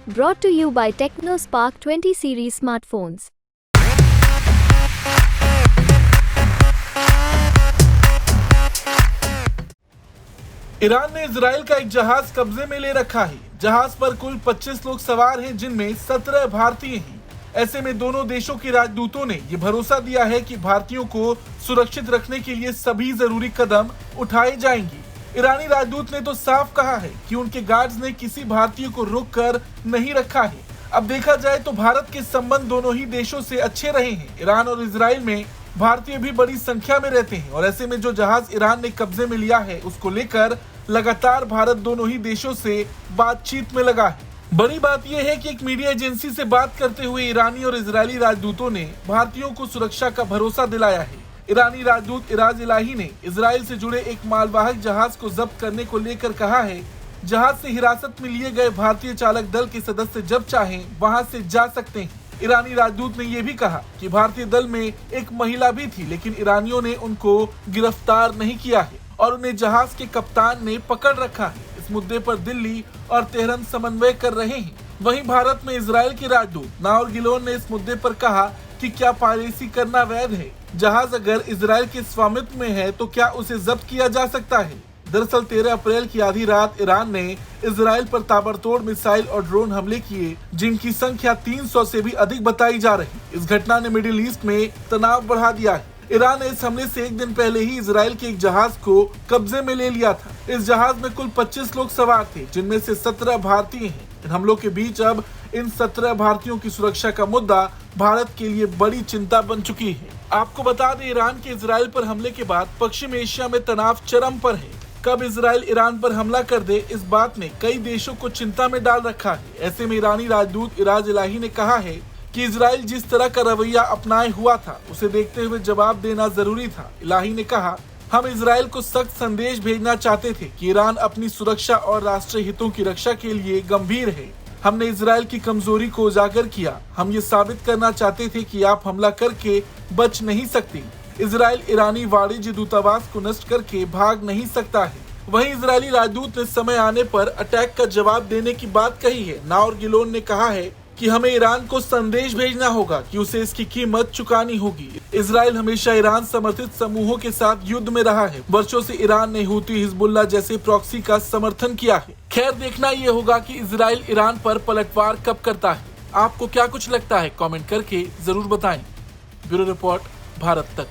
Brought to you by TechnoSpark 20 series smartphones. Iran ने Israel का एक जहाज कब्जे में ले रखा है। जहाज पर कुल 25 लोग सवार हैं, जिनमें 17 भारतीय हैं। ऐसे में दोनों देशों के राजदूतों ने ये भरोसा दिया है कि भारतीयों को सुरक्षित रखने के लिए सभी जरूरी कदम उठाए जाएंगे। ईरानी राजदूत ने तो साफ कहा है कि उनके गार्ड्स ने किसी भारतीय को रोक कर नहीं रखा है। अब देखा जाए तो भारत के संबंध दोनों ही देशों से अच्छे रहे हैं। ईरान और इजराइल में भारतीय भी बड़ी संख्या में रहते हैं और ऐसे में जो जहाज ईरान ने कब्जे में लिया है, उसको लेकर लगातार भारत दोनों ही देशों से बातचीत में लगा है। बड़ी बात यह है कि एक मीडिया एजेंसी से बात करते हुए ईरानी और इजरायली राजदूतों ने भारतीयों को सुरक्षा का भरोसा दिलाया है। ईरानी राजदूत इराज इलाही ने इजराइल से जुड़े एक मालवाहक जहाज को जब्त करने को लेकर कहा है, जहाज से हिरासत में लिए गए भारतीय चालक दल के सदस्य जब चाहें वहां से जा सकते हैं। ईरानी राजदूत ने यह भी कहा कि भारतीय दल में एक महिला भी थी, लेकिन ईरानियों ने उनको गिरफ्तार नहीं किया है और उन्हें जहाज के कप्तान ने पकड़ रखा है। इस मुद्दे पर दिल्ली और तेहरान समन्वय कर रहे हैं। वहीं भारत में इजराइल के राजदूत नाओर गिलोन ने इस मुद्दे पर कहा कि क्या पायरेसी करना वैध है? जहाज अगर इजराइल के स्वामित्व में है तो क्या उसे जब्त किया जा सकता है? दरअसल 13 अप्रैल की आधी रात ईरान ने इजराइल पर ताबड़तोड़ मिसाइल और ड्रोन हमले किए, जिनकी संख्या 300 से भी अधिक बताई जा रही। इस घटना ने मिडिल ईस्ट में तनाव बढ़ा दिया है। ईरान ने इस हमले से एक दिन पहले ही इजराइल के एक जहाज को कब्जे में ले लिया था। इस जहाज में कुल 25 लोग सवार थे, जिनमें से 17 भारतीय हैं। इन हमलों के बीच अब इन 17 भारतीयों की सुरक्षा का मुद्दा भारत के लिए बड़ी चिंता बन चुकी है। आपको बता दें, ईरान के इजराइल पर हमले के बाद पश्चिम एशिया में तनाव चरम पर है। कब इजराइल ईरान पर हमला कर दे, इस बात ने कई देशों को चिंता में डाल रखा है। ऐसे में ईरानी राजदूत इराज इलाही ने कहा है कि इजराइल जिस तरह का रवैया अपनाए हुआ था, उसे देखते हुए जवाब देना जरूरी था। इलाही ने कहा, हम इजराइल को सख्त संदेश भेजना चाहते थे कि ईरान अपनी सुरक्षा और राष्ट्रीय हितों की रक्षा के लिए गंभीर है। हमने इजराइल की कमजोरी को उजागर किया। हम ये साबित करना चाहते थे कि आप हमला करके बच नहीं सकते। इजराइल ईरानी वाणिज्य दूतावास को नष्ट करके भाग नहीं सकता है। वहीं इजरायली राजदूत ने समय आने पर अटैक का जवाब देने की बात कही है। नाओर गिलोन ने कहा है कि हमें ईरान को संदेश भेजना होगा कि उसे इसकी कीमत चुकानी होगी। इजराइल हमेशा ईरान समर्थित समूहों के साथ युद्ध में रहा है। वर्षों से ईरान ने हूती, हिजबुल्लाह जैसे प्रॉक्सी का समर्थन किया है। खैर, देखना ये होगा कि इजराइल ईरान पर पलटवार कब करता है। आपको क्या कुछ लगता है, कमेंट करके जरूर बताएं। ब्यूरो रिपोर्ट, भारत तक।